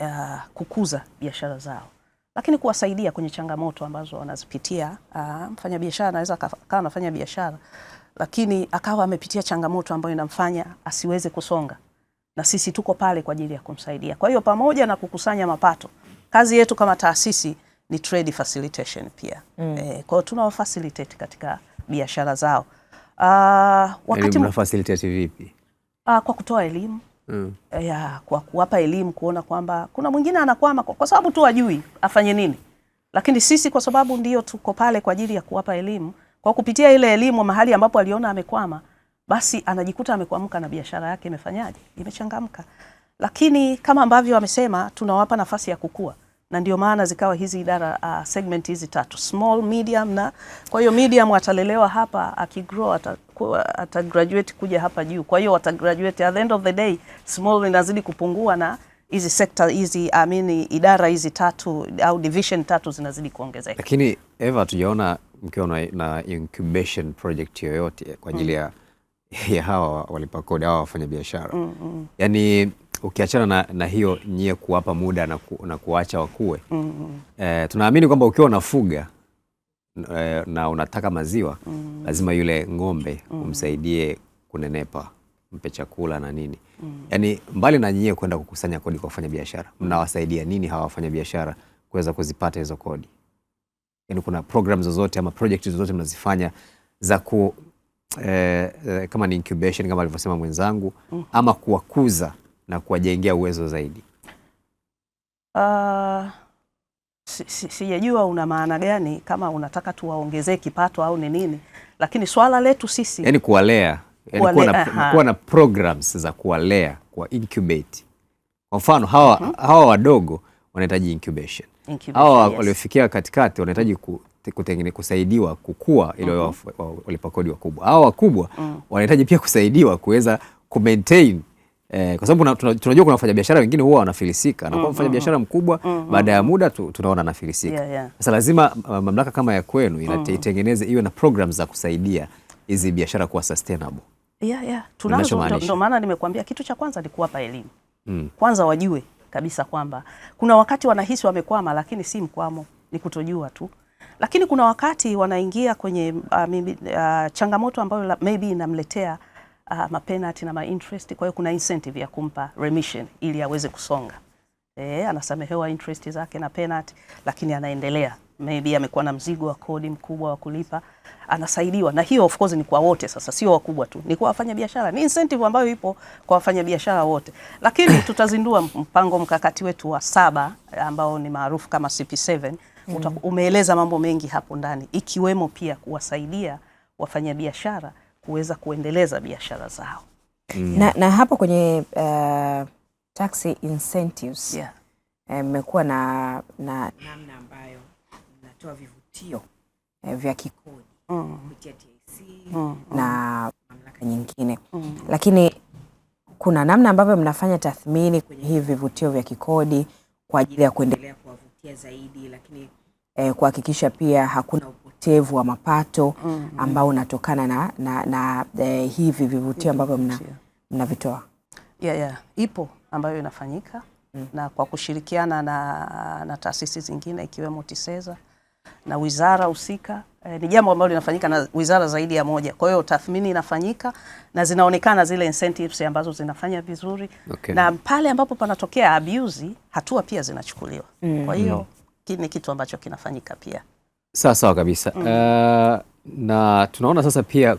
kukuza biashara zao, lakini kuwasaidia kwenye changamoto ambazo wanazipitia. Mfanya biashara anaweza akawa anafanya biashara lakini akawa amepitia changamoto ambayo inamfanya asiweze kusonga, na sisi tuko pale kwa ajili ya kumsaidia. Kwa hiyo pamoja na kukusanya mapato, kazi yetu kama taasisi ni trade facilitation pia. Kwa hiyo tunawafacilitate katika biashara zao. Wakati mna facilitate vipi? Kwa kutoa elimu, ya kwa kuwapa elimu, kuona kwamba kuna mwingine anakwama kwa sababu tu hajui afanye nini, lakini sisi kwa sababu ndio tuko pale kwa ajili ya kuwapa elimu, kwa kupitia ile elimu mahali ambapo aliona amekwama, basi anajikuta amekwamka na biashara yake imefanyaje, imechangamka. Lakini kama ambavyo wamesema, tunawapa nafasi ya kukua, na ndio maana zikawa hizi idara segment hizi 3, small, medium na kwa hiyo medium atalelewa hapa, akigrow atagraduate kuja hapa juu. Kwa hiyo atagraduate at the end of the day, small inazidi kupungua na hizi sector hizi idara hizi 3 au division 3 zinazidi kuongezeka. Lakini Eva, hatujaona mkiwa na incubation project yoyote kwa ajili ya hawa walipa kodi, hawa wafanya biashara. Yaani ukiachana na hiyo nyie kuwapa muda na kuacha wakue, tunaamini kwamba ukiwa unafuga na unataka maziwa, lazima yule ng'ombe umsaidie kunenepa, mpe chakula na nini. Yaani mbali na nyie kwenda kukusanya kodi kwa wafanya biashara, mnawasaidia nini hawa wafanya biashara kuweza kuzipata hizo kodi? Yaani kuna program zozote ama project zozote mnazifanya za kama ni incubation kama alivyosema mwenzangu, ama kuwakuza na kuwajengea uwezo zaidi? Sijajua una maana gani, kama unataka tuwaongezee kipato au ni nini, lakini swala letu sisi yani kuwalea, kuwa na programs za kuwalea, kuwa incubate. Kwa mfano hawa wadogo wanahitaji incubation. Hawa waliofikia katikati wanahitaji kusaidiwa kukua ili walipa kodi wakubwa. Hawa wakubwa wanahitaji pia kusaidiwa kuweza kumaintain, kwa sababu tunajua kuna wafanyabiashara wengine huwa wanafilisika na kwa mfanyabiashara mkubwa baada ya muda tunaona anafilisika. Sasa lazima mamlaka kama ya kwenu inatengeneze iwe na programs za kusaidia hizi biashara kuwa sustainable. Tunazo, ndio maana nimekuambia kitu cha kwanza ni kuwapa elimu. Kwanza wajue kabisa kwamba kuna wakati wanahisi wamekwama, lakini si mkwamo, ni kutojua tu. Lakini kuna wakati wanaingia kwenye changamoto ambayo maybe inamletea mapenalty na ma-interest. Kwa hiyo kuna incentive ya kumpa remission ili aweze kusonga. Anasamehewa interest zake na penalty, lakini anaendelea. Maybe amekuwa na mzigo wa kodi mkubwa wa kulipa, anasaidiwa. Na hiyo of course ni kwa wote, sasa sio wakubwa tu, ni kwa wafanya biashara. Ni incentive ambayo ipo kwa wafanya biashara wote. Lakini tutazindua mpango mkakati wetu wa 7 ambao ni maarufu kama CP7. Umeeleza mambo mengi hapo ndani, ikiwemo pia kuwasaidia wafanya biashara kuweza kuendeleza biashara zao. Na hapo kwenye tax incentives mmekuwa na namna ambayo mnatoa vivutio vya kikodi kupitia TIC na mamlaka nyingine, lakini kuna namna ambavyo mnafanya tathmini kwenye hivi vivutio vya kikodi kwa ajili ya kuendelea kuwavutia zaidi, lakini kuhakikisha pia hakuna upotevu wa mapato ambao unatokana na hivi vivutio ambavyo mnavitoa? Ipo ambayo inafanyika na kwa kushirikiana na taasisi zingine ikiwemo TISEZA na wizara husika. Ni jambo ambalo linafanyika na wizara zaidi ya moja. Kwa hiyo tathmini inafanyika na zinaonekana zile incentives ambazo zinafanya vizuri. Na pale ambapo panatokea abuse, hatua pia zinachukuliwa. Kwa hiyo ni kitu ambacho kinafanyika pia. Sawa kabisa. Na tunaona sasa pia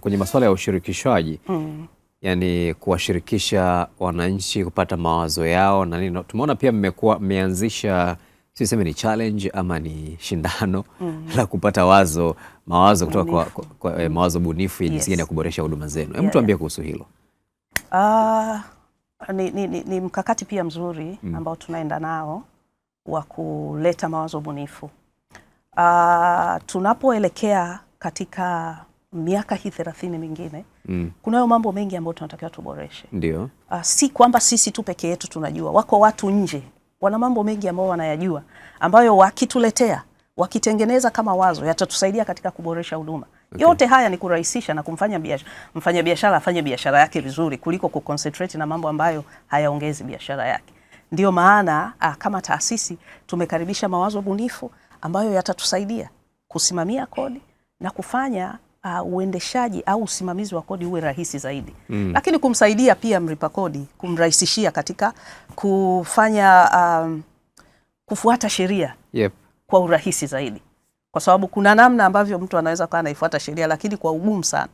kwenye masuala ya ushirikishaji, yani kuwashirikisha wananchi kupata mawazo yao na nini. Tumeona pia mmeanzisha, siseme ni challenge ama ni shindano la kupata mawazo kutoka kwa mawazo bunifu ya jinsi gani ya kuboresha huduma zenu. Hebu tuambie kuhusu hilo. Ni mkakati pia mzuri ambao tunaenda nao wa kuleta mawazo bunifu. Tunapoelekea katika miaka hii 30 mingine, kunayo mambo mengi ambayo tunatakiwa tuboreshe. Ndio. Si kwamba sisi tu peke yetu tunajua, wako watu nje wana mambo mengi ambayo wanayajua, ambayo wakituletea, wakitengeneza kama wazo, yatatusaidia katika kuboresha huduma. Yote haya ni kurahisisha na kumfanya mfanya biashara afanye biashara yake vizuri kuliko kuconcentrate na mambo ambayo hayaongezi biashara yake. Ndio maana kama taasisi tumekaribisha mawazo bunifu ambayo yatatusaidia kusimamia kodi na kufanya uendeshaji au usimamizi wa kodi uwe rahisi zaidi. Lakini kumsaidia pia mlipa kodi, kumrahisishia katika kufanya kufuata sheria kwa urahisi zaidi. Kwa sababu kuna namna ambavyo mtu anaweza kuwa anaifuata sheria lakini kwa ugumu sana.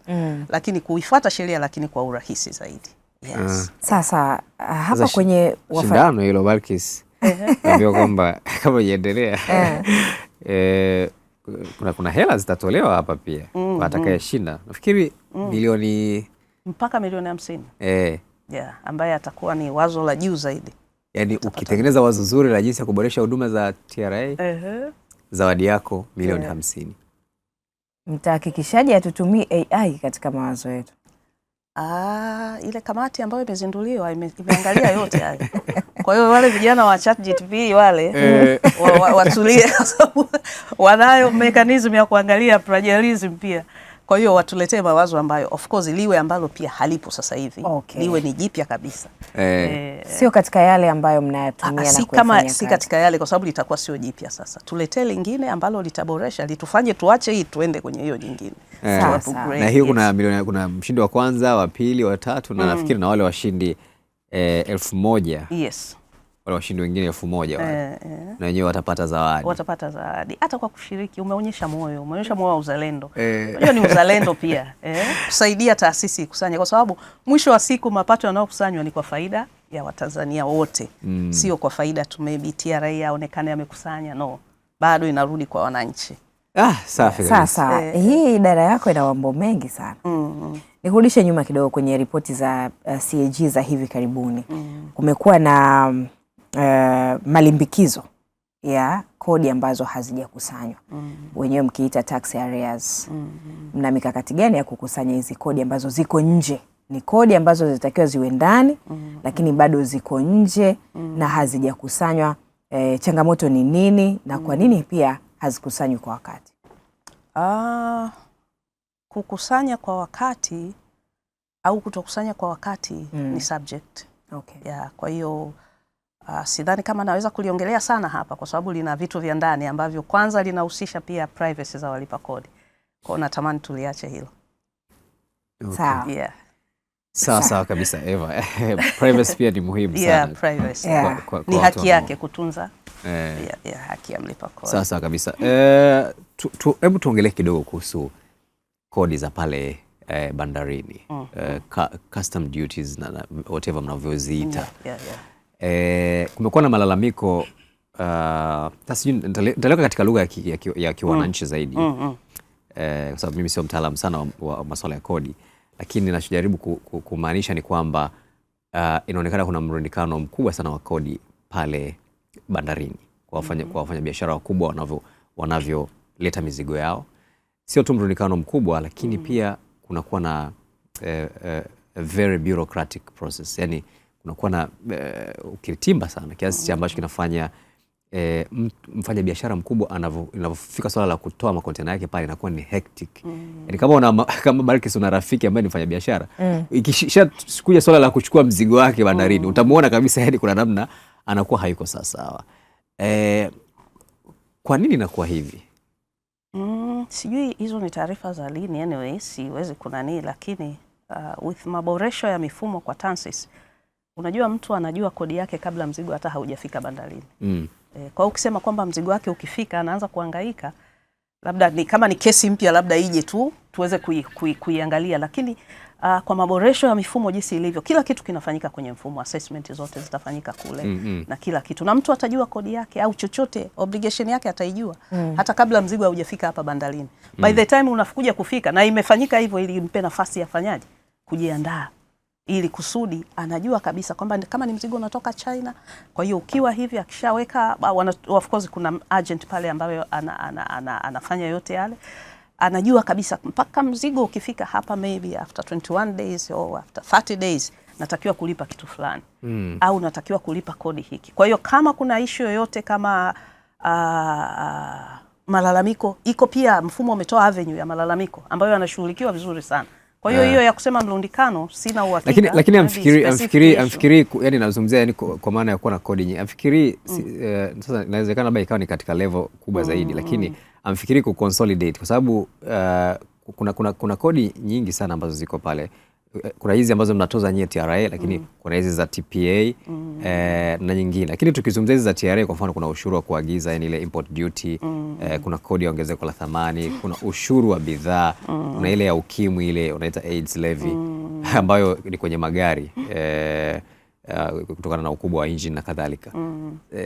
Lakini kuifuata sheria lakini kwa urahisi zaidi. Yes. Sasa hapa kwenye shindano hilo Balkis naambiwa kwamba kama iendelea kuna hela zitatolewa hapa pia kwa atakayeshinda. Nafikiri milioni mpaka milioni 50. Ambaye atakuwa ni wazo la juu zaidi. Yaani ukitengeneza wazo zuri la jinsi ya kuboresha huduma za TRA, zawadi yako milioni 50. Mtahakikishaje hatutumii AI katika mawazo yetu? Ile kamati ambayo imezinduliwa imeangalia yote hayo. Kwa hiyo wale vijana wa ChatGPT wale watulie, kwa sababu wanayo mechanism ya kuangalia plagiarism pia. Kwa hiyo watuletee mawazo ambayo of course liwe ambalo pia halipo sasa hivi. Liwe ni jipya kabisa. Sio katika yale ambayo mnayatumia na kufanya si katika yale, kwa sababu litakuwa sio jipya sasa. Tuletee lingine ambalo litaboresha, litufanye tuache hii tuende kwenye hiyo nyingine. Na hiyo kuna mshindi wa kwanza, wa pili, wa tatu na nafikiri na wale washindi 1000. Yes. Wale washindi wengine 1000 na wenyewe watapata zawadi. Watapata zawadi hata kwa kushiriki. Umeonyesha moyo wa uzalendo. Hiyo ni uzalendo pia. Kusaidia taasisi kusanya, kwa sababu mwisho wa siku mapato yanayokusanywa ni kwa faida ya Watanzania wote. Sio kwa faida tu maybe TRA aonekane amekusanya, no. Bado inarudi kwa wananchi. Safi. Sasa hii idara yako ina mambo mengi sana. Nikurudishe nyuma kidogo kwenye ripoti za CAG za hivi karibuni. Kumekuwa na malimbikizo ya kodi ambazo hazijakusanywa. Wenyewe mkiita tax arrears. Mna mikakati gani ya kukusanya hizi kodi ambazo ziko nje? Ni kodi ambazo zitakiwa ziwe ndani lakini bado ziko nje na hazijakusanywa. Changamoto ni nini na kwa nini pia hazikusanywi kwa wakati? Kukusanya kwa wakati au kutokusanya kwa wakati ni subject. Kwa hiyo sidhani kama naweza kuliongelea sana hapa, kwa sababu lina vitu vya ndani ambavyo kwanza linahusisha pia privacy za walipa kodi. Kwa hiyo natamani tuliache hilo. Sawa kabisa Eva. Privacy pia ni muhimu sana. Privacy. Ni haki yake kutunza haki ya mlipa kodi. Sawa kabisa. Hebu tuongelee kidogo kuhusu kodi za pale bandarini. Custom duties na whatever mnavyoziita. Kumekuwa na malalamiko, nitaleka katika lugha ya kiwananchi zaidi, kwa sababu mimi sio mtaalamu sana wa masuala ya kodi, lakini ninachojaribu kumaanisha ni kwamba inaonekana kuna mrundikano mkubwa sana wa kodi pale bandarini kwa wafanya biashara wakubwa wanavyoleta mizigo yao. Sio tu mrundikano mkubwa, lakini pia kunakuwa na a very bureaucratic process. Yani kunakuwa na ukiritimba sana kiasi ambacho kinafanya mfanya biashara mkubwa inavyofika swala la kutoa makontena yake pale inakuwa ni hectic. Yani kama Balkis una rafiki ambaye ni mfanya biashara, ikisha kuja swala la kuchukua mzigo wake bandarini, utamuona kabisa yani kuna namna anakuwa haiko sawa. Kwa nini inakuwa hivi? Sijui hizo ni taarifa za lini, anyway siwezi kunani, lakini with maboresho ya mifumo kwa TANSES, unajua mtu anajua kodi yake kabla mzigo hata haujafika bandarini. Kwa hiyo ukisema kwamba mzigo wake ukifika anaanza kuhangaika, labda ni kama ni kesi mpya labda ije tu tuweze kuiangalia, lakini kwa maboresho ya mifumo jinsi ilivyo, kila kitu kinafanyika kwenye mfumo, assessment zote zitafanyika kule na kila kitu, na mtu atajua kodi yake au chochote obligation yake ataijua hata kabla mzigo haujafika hapa bandarini. By the time unakuja kufika, na imefanyika hivyo ili impe nafasi yafanyaje kujiandaa, ili kusudi anajua kabisa kwamba kama ni mzigo unatoka China. Kwa hiyo ukiwa hivi akishaweka, of course kuna agent pale ambayo anafanya yote yale, anajua kabisa mpaka mzigo ukifika hapa maybe after 21 days or after 30 days natakiwa kulipa kitu fulani au natakiwa kulipa kodi hiki. Kwa hiyo kama kuna issue yoyote kama malalamiko, iko pia mfumo umetoa avenue ya malalamiko ambayo yanashughulikiwa vizuri sana. Kwa hiyo hiyo ya kusema mlundikano sina uhakika. Lakini amfikiri yani nazungumzia yani kwa maana ya kuwa na kodi nyingi. Amfikiri sasa inawezekana labda ikawa ni katika level kubwa zaidi, lakini amfikiri ku consolidate kwa sababu kuna kodi nyingi sana ambazo ziko pale. Kuna hizi ambazo mnatoza nyie TRA, lakini kuna hizi za TPA na nyingine. Lakini tukizungumzia hizi za TRA, kwa mfano kuna ushuru wa kuagiza, yani ile import duty, kuna kodi ya ongezeko la thamani, kuna ushuru wa bidhaa, kuna ile ya ukimwi ile unaita AIDS levy. ambayo ni kwenye magari kutokana na ukubwa wa engine na kadhalika.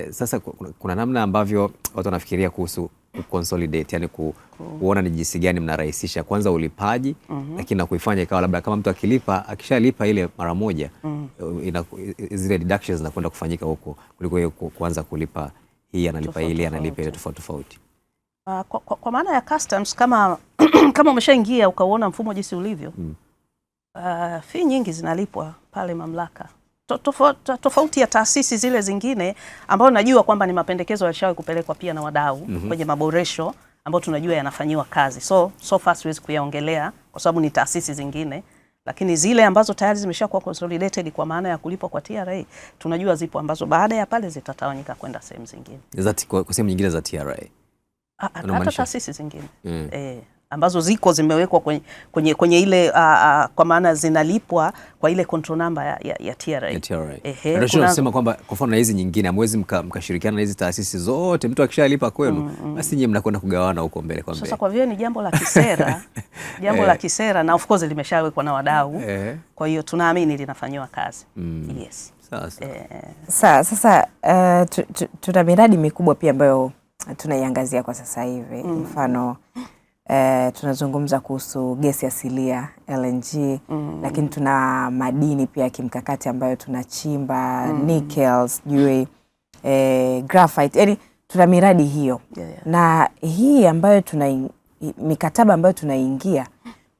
Sasa kuna namna ambavyo watu wanafikiria kuhusu consolidate, yani kuona ni jinsi gani mnarahisisha kwanza ulipaji, lakini na kuifanya ikawa labda kama mtu akishalipa ile mara moja, zile deductions zinakwenda kufanyika huko kuliko yeye kuanza kulipa hii analipa ile analipa ile tofauti. Kwa maana ya customs, kama umeshaingia ukauona mfumo jinsi ulivyo, fee nyingi zinalipwa pale mamlaka, tofauti ya taasisi zile zingine ambao najua kwamba ni mapendekezo yalishawahi kupelekwa pia na wadau kwenye maboresho ambayo tunajua yanafanyiwa kazi. So far siwezi kuyaongelea kwa sababu ni taasisi zingine, lakini zile ambazo tayari zimeshakuwa consolidated kwa maana ya kulipwa kwa TRA, tunajua zipo ambazo baada ya pale zitatawanyika kwenda sehemu zingine. Kwa sehemu nyingine za TRA? Hata taasisi zingine ambazo zimewekwa kwenye ile kwa maana zinalipwa kwa ile control number ya TRA. Ndio nasema kwamba kwa mfano na hizi nyingine hamwezi mkashirikiana na hizi taasisi zote, mtu akishalipa kwenu basi nyinyi mnakwenda kugawana huko mbele kwa mbele. Sasa kwa vile ni jambo la kisera, la kisera na of course limeshawekwa na wadau, kwa hiyo tunaamini linafanywa kazi. Yes. Sasa tuna miradi mikubwa pia ambayo tunaiangazia kwa sasa hivi. Mfano tunazungumza kuhusu gesi asilia LNG, lakini tuna madini pia kimkakati ambayo tunachimba, nickels, graphite, yani tuna miradi hiyo. Na hii ambayo mikataba ambayo tunaingia,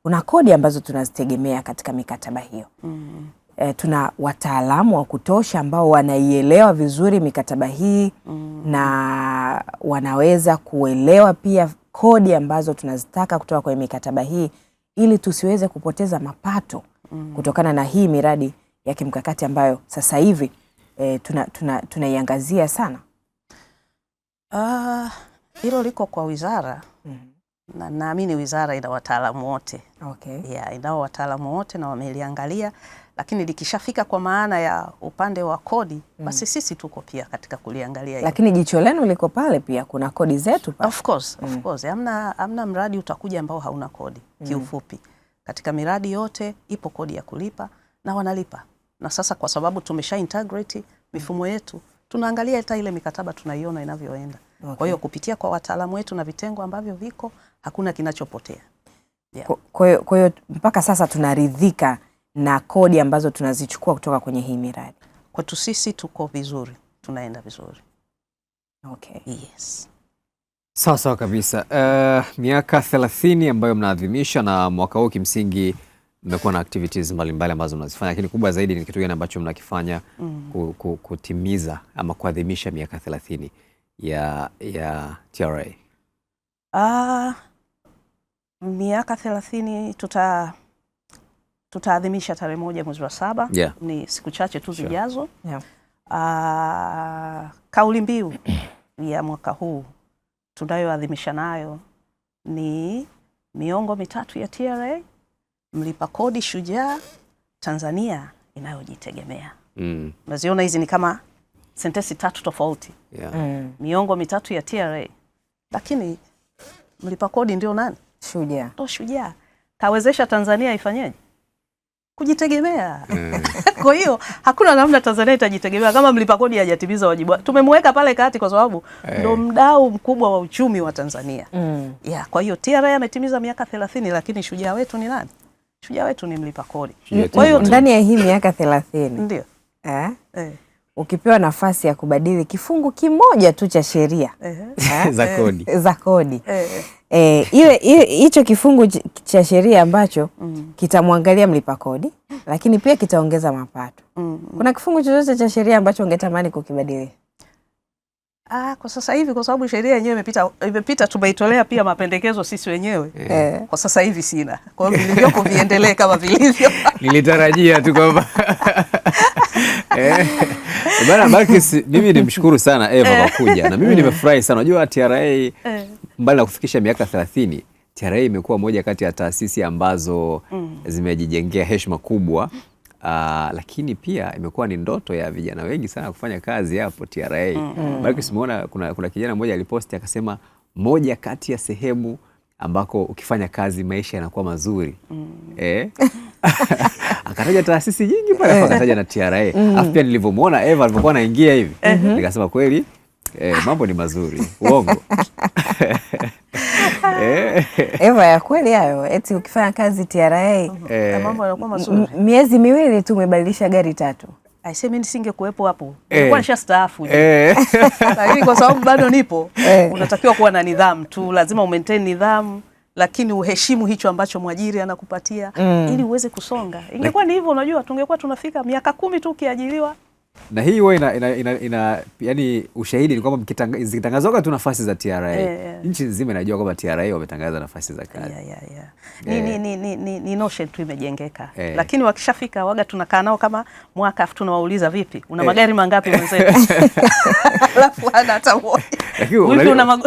kuna kodi ambazo tunazitegemea katika mikataba hiyo. Tuna wataalamu wa kutosha ambao wanaielewa vizuri mikataba hii na wanaweza kuelewa pia kodi ambazo tunazitaka kutoka kwenye mikataba hii ili tusiweze kupoteza mapato kutokana na hii miradi ya kimkakati ambayo sasa hivi tunaiangazia sana. Hilo liko kwa wizara na naamini wizara ina wataalamu wote. Ina wataalamu wote na wameliangalia, lakini likishafika kwa maana ya upande wa kodi, basi sisi tuko pia katika kuliangalia hilo. Lakini jicho lenu liko pale pia, kuna kodi zetu pale. Of course. Hamna mradi utakuja ambao hauna kodi. Kiufupi, katika miradi yote ipo kodi ya kulipa na wanalipa. Na sasa kwa sababu tumesha integrate mifumo yetu, tunaangalia hata ile mikataba tunaiona inavyoenda. Kwa hiyo kupitia kwa wataalamu wetu na vitengo ambavyo viko, hakuna kinachopotea. Kwa hiyo mpaka sasa tunaridhika na kodi ambazo tunazichukua kutoka kwenye hii miradi. Kwetu sisi tuko vizuri, tunaenda vizuri. Yes. Sawa kabisa. Miaka 30 ambayo mnaadhimisha, na mwaka huu kimsingi mmekuwa na activities mbalimbali ambazo mnazifanya, lakini kubwa zaidi ni kitu gani ambacho mnakifanya kutimiza ama kuadhimisha miaka 30 ya TRA? Miaka 30 tutaadhimisha tarehe 1 mwezi wa 7. Ni siku chache tu zijazo. Kauli mbiu ya mwaka huu tunayoadhimisha nayo ni miongo mitatu ya TRA, mlipa kodi shujaa, Tanzania inayojitegemea. Unaziona hizi ni kama sentensi tatu tofauti. Miongo mitatu ya TRA, lakini mlipa kodi ndio nani? Shujaa. Ndio shujaa. Kawezesha Tanzania ifanyeje? Kujitegemea. Kwa hiyo hakuna namna Tanzania itajitegemea kama mlipa kodi hajatimiza wajibu. Tumemweka pale kati kwa sababu ndo mdau mkubwa wa uchumi wa Tanzania. Kwa hiyo TRA ametimiza miaka 30, lakini shujaa wetu ni nani? Shujaa wetu ni mlipa kodi. Kwa hiyo ndani ya hii miaka 30 ndio ukipewa nafasi ya kubadili kifungu kimoja tu cha sheria za kodi hicho kifungu cha sheria ambacho kitamwangalia mlipa kodi lakini pia kitaongeza mapato, kuna kifungu chochote cha sheria ambacho ungetamani kukibadili? Kwa sasa hivi kwa sababu sheria yenyewe imepita tumeitolea pia mapendekezo sisi wenyewe. Kwa sasa hivi sina. Kwa hiyo vilivyopo viendelee kama vilivyo. Nilitarajia tu kwamba bana Balkis, mimi nimshukuru sana Eva kwa kuja. Na mimi nimefurahi sana. Unajua TRA mbali na kufikisha miaka 30, TRA imekuwa moja kati ya taasisi ambazo zimejijengea heshima kubwa. Lakini pia imekuwa ni ndoto ya vijana wengi sana kufanya kazi hapo TRA. Balkis, umeona kuna kijana mmoja aliposti akasema moja kati ya sehemu ambako ukifanya kazi maisha yanakuwa mazuri. akataja taasisi nyingi pale, akataja na TRA. Alafu pia nilivyomwona Eva alipokuwa anaingia hivi, nikasema kweli mambo ni mazuri. Uongo. Eva, ya kweli hayo, eti ukifanya kazi TRA mambo yanakuwa mazuri. Miezi miwili tu umebadilisha gari 3. Aisee, mimi nisingekuwepo hapo. Nilikuwa nishastaafu. Lakini kwa sababu bado nipo, unatakiwa kuwa na nidhamu tu, lazima umaintain nidhamu, lakini uheshimu hicho ambacho mwajiri anakupatia ili uweze kusonga. Ingekuwa ni hivyo, unajua tungekuwa tunafika miaka 10 tu ukiajiriwa. Na hii huwa yani ushahidi ni kwamba zikitangazwa tu nafasi za TRA, nchi nzima inajua kwamba TRA wametangaza nafasi za kazi. Ni notion tu imejengeka. Lakini wakishafika waga tunakaa nao kama mwaka, afu tunawauliza vipi? Una magari mangapi mwenzetu? Alafu hana hata moja.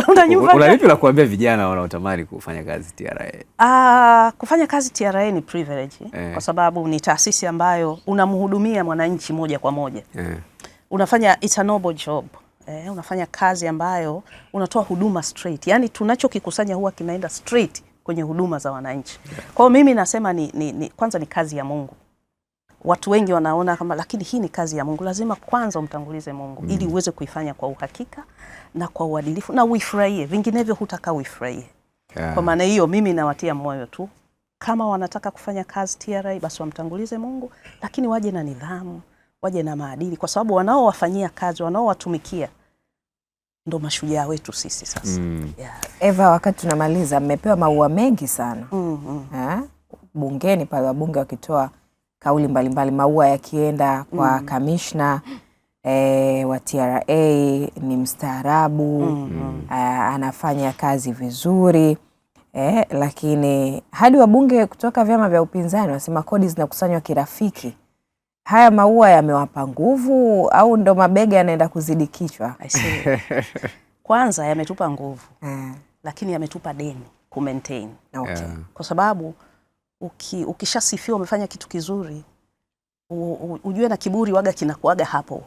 Una nyumba? Una lipi la kuambia vijana wanaotamani kufanya kazi TRA? Kufanya kazi TRA ni privilege kwa sababu ni taasisi ambayo unamhudumia mwananchi moja kwa moja. Unafanya, it's a noble job. Unafanya kazi ambayo unatoa huduma straight. Yani tunachokikusanya huwa kinaenda straight kwenye huduma za wananchi. Kwa hiyo mimi nasema kwanza ni kazi ya Mungu. Watu wengi wanaona kama, lakini hii ni kazi ya Mungu. Lazima kwanza umtangulize Mungu ili uweze kuifanya kwa uhakika na kwa uadilifu na uifurahie. Vinginevyo hutaka uifurahie. Kwa maana hiyo mimi nawatia moyo tu, kama wanataka kufanya kazi TRA basi wamtangulize Mungu, lakini waje na nidhamu, waje na maadili, kwa sababu wanaowafanyia kazi, wanaowatumikia ndo mashujaa wetu sisi sasa. Eva, wakati tunamaliza, mmepewa maua mengi sana bungeni pale, wabunge wakitoa kauli mbalimbali, maua yakienda kwa kamishna wa TRA, ni mstaarabu, anafanya kazi vizuri, lakini hadi wabunge kutoka vyama vya upinzani wanasema kodi zinakusanywa kirafiki. Haya maua yamewapa nguvu au ndo mabega yanaenda kuzidi kichwa? Kwanza yametupa nguvu, lakini yametupa deni kumaintain. Kwa sababu ukishasifiwa umefanya kitu kizuri, ujue na kiburi waga kinakuaga hapo.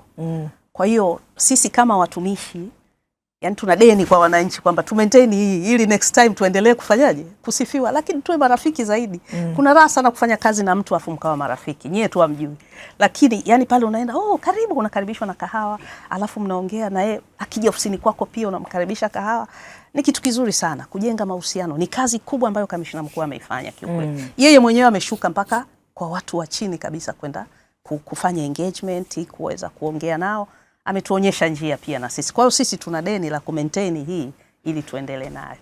Kwa hiyo sisi kama watumishi, yani tuna deni kwa wananchi kwamba tu maintain hii ili next time tuendelee kufanyaje? Kusifiwa, lakini tuwe marafiki zaidi. Kuna raha sana kufanya kazi na mtu afu mkawa marafiki. Nyie tu amjui. Lakini yani pale unaenda, karibu, unakaribishwa na kahawa, alafu mnaongea na yeye, akija ofisini kwako pia unamkaribisha kahawa. Ni kitu kizuri sana kujenga mahusiano. Ni kazi kubwa ambayo kamishna mkuu ameifanya kiukweli. Yeye mwenyewe ameshuka mpaka kwa watu wa chini kabisa kwenda kufanya engagement, kuweza kuongea nao. Ametuonyesha njia pia na sisi. Kwa hiyo sisi tuna deni la kumaintain hii ili tuendelee nayo.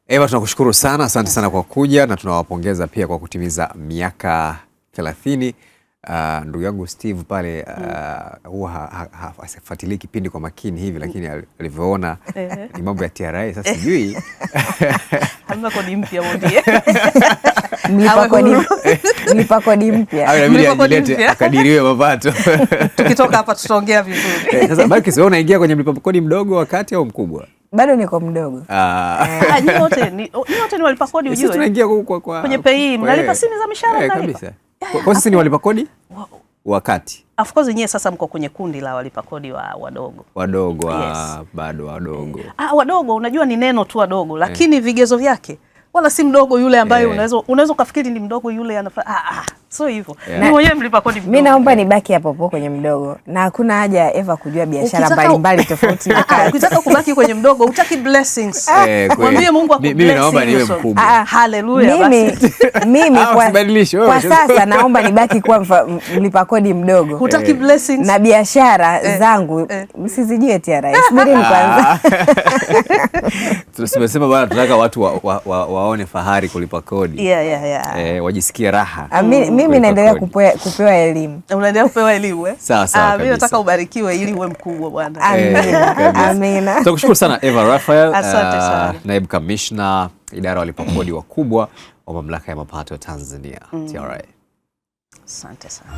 Eva, tunakushukuru sana, asante sana kwa kuja, na tunawapongeza pia kwa kutimiza miaka 30. Ndugu yangu Steve pale huwa hafuatilii kipindi kwa makini hivi, lakini alivyoona ni mambo ya TRA sasa sijui. Hamna kodi mpya mwambie. Mlipa kodi mpya. Mlipa kodi mpya. Akadiriwe mapato. Tukitoka hapa tutaongea vizuri. Sasa baki sio unaingia kwenye mlipa kodi mdogo wakati au mkubwa? Bado niko mdogo. Nyote ni walipa kodi ujue. Sisi tunaingia kwenye pay, mnalipa sini za mishahara kabisa. Kwa sisi ni walipa kodi wakati. Of course nyewe sasa mko kwenye kundi la walipa kodi wadogo. Wadogo, bado wadogo. Wadogo unajua ni neno tu wadogo, lakini vigezo vyake wala si mdogo yule ambaye unaweza kufikiri ni mdogo yule sio hivyo. Mimi mwenyewe mlipa kodi mdogo. Mimi naomba nibaki hapo kwenye mdogo. Na hakuna haja Eva kujua biashara mbalimbali tofauti na kazi. Ukitaka kubaki kwenye mdogo, utaki blessings. Mwambie Mungu akubless. Mimi naomba niwe mkubwa. Haleluya basi. Mimi kwa sasa naomba nibaki kuwa mlipa kodi mdogo. Hutaki blessings. Na biashara zangu msizijue TRA. Subirini kwanza. Tumesema bwana tunataka watu waone fahari kulipa kodi. Wajisikie raha. Mimi naendelea kupewa elimu. Unaendelea kupewa elimu Sawa. Mimi nataka ubarikiwe ili uwe mkubwa bwana. Amina. Tunakushukuru sana Eva Raphael, asante sana. Naibu Kamishna idara walipa kodi wakubwa wa Mamlaka ya Mapato ya Tanzania TRA. Asante sana.